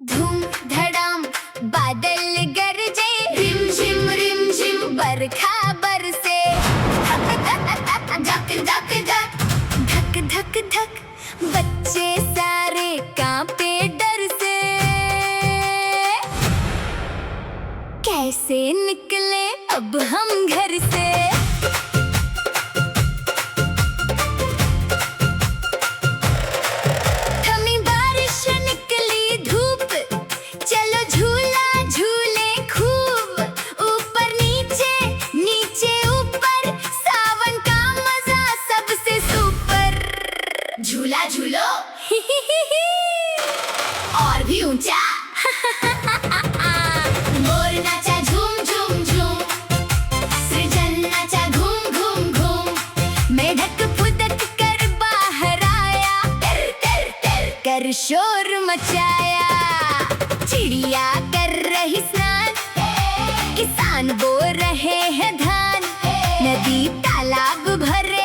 धूम धड़ाम बादल गरजे, रिम झिम बरखा बरसे। धक धक धक धक धक धक बच्चे सारे कांपे डर से। कैसे निकले अब हम घर से। झूला झूलो और भी ऊंचा। मोर नाचा झूम झूम झूम, सृजन नाचा घूम घूम घूम। मेढक फुदक कर बाहर आया, टर टर टर कर शोर मचाया। चिड़िया कर रही स्नान, किसान बो रहे हैं धान। नदी तालाब भरे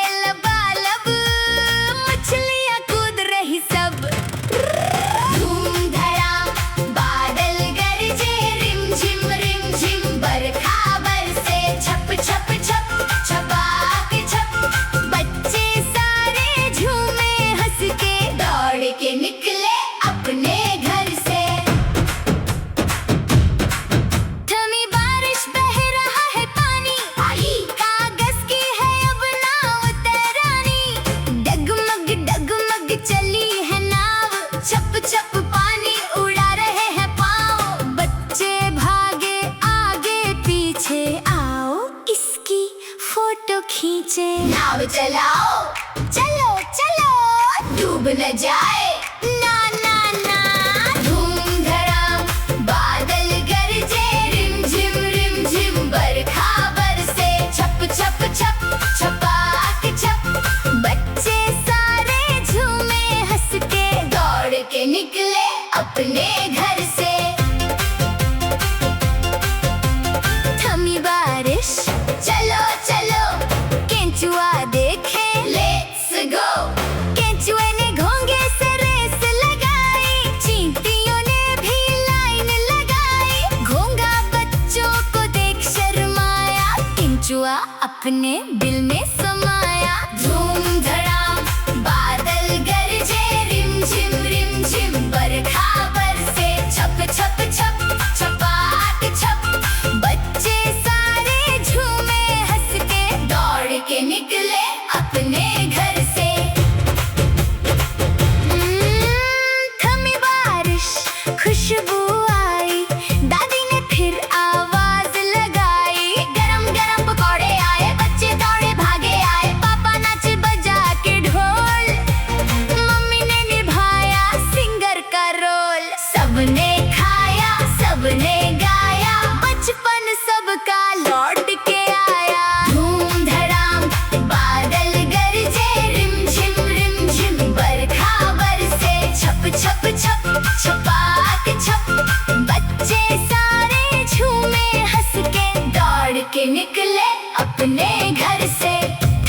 के निकले अपने घर से। थमी बारिश बह रहा है पानी, आई कागज की है अब नाव तैरानी। डगमग चली है नाव, छप छप पानी उड़ा रहे हैं पाँव। बच्चे भागे आगे पीछे, आओ इसकी फोटो खींचे। नाव चलाओ चलो चलो, डूब न जाए ना ना ना। धूम धड़ाम बादल गरजे, रिम झिम बरखा बरसे। छप छप छप छपाक छप बच्चे सारे झूमे हंस के। दौड़ के निकले अपने घर से। थमी बारिश चलो चलो, केंचुआ देखे लेट्स गो। केंचुए ने घोंगे से रेस लगाई, चींटियों ने भी लाइन लगाई। घोंगा बच्चों को देख शर्माया, केंचुआ अपने दिल में समाया। धूम धड़ाम बादल गरजे, रिम झिम बरखा बरसे। छप छप छप छपाक छप बच्चे सारे झूमे हंस के। दौड़ के निकले अपने घर से। खुशबू आई, दादी ने फिर आवाज लगाई। गरम गरम पकौड़े आए, बच्चे दौड़े भागे आए। पापा नाचे बजा के ढोल, मम्मी ने निभाया सिंगर का रोल। सबने खाया सबने गाया, बचपन सबका लौट के आया। धूम धड़ाम बादल गरजे, रिम झिम बरखा बरसे। छप छप छप छपाक छप बच्चे सारे झूमे हंस के। दौड़ के निकले अपने घर से।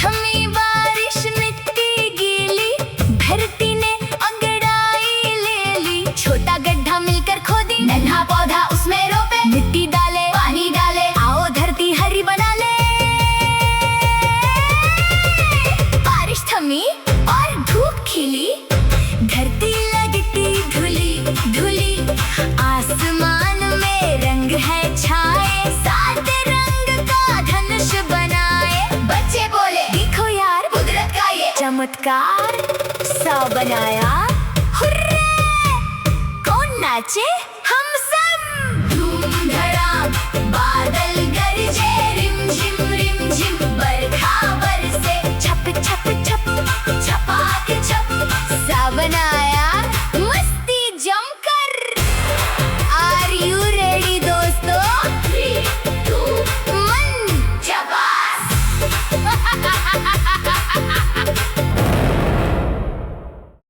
थमी बारिश मिट्टी गीली, धरती ने अंगड़ाई ले ली। छोटा गड्ढा मिलकर खोदी, नन्हा पौधा उसमें रोपे। मिट्टी डाले पानी डाले, आओ धरती हरी बना ले। बारिश थमी और धूप खिली, धरती लगती धुली धुली। आसमान में रंग है छाए, सात रंग का धनुष बनाए। बच्चे बोले देखो यार कुदरत का ये चमत्कार सा बनाया। हुर्रे! कौन नाचे?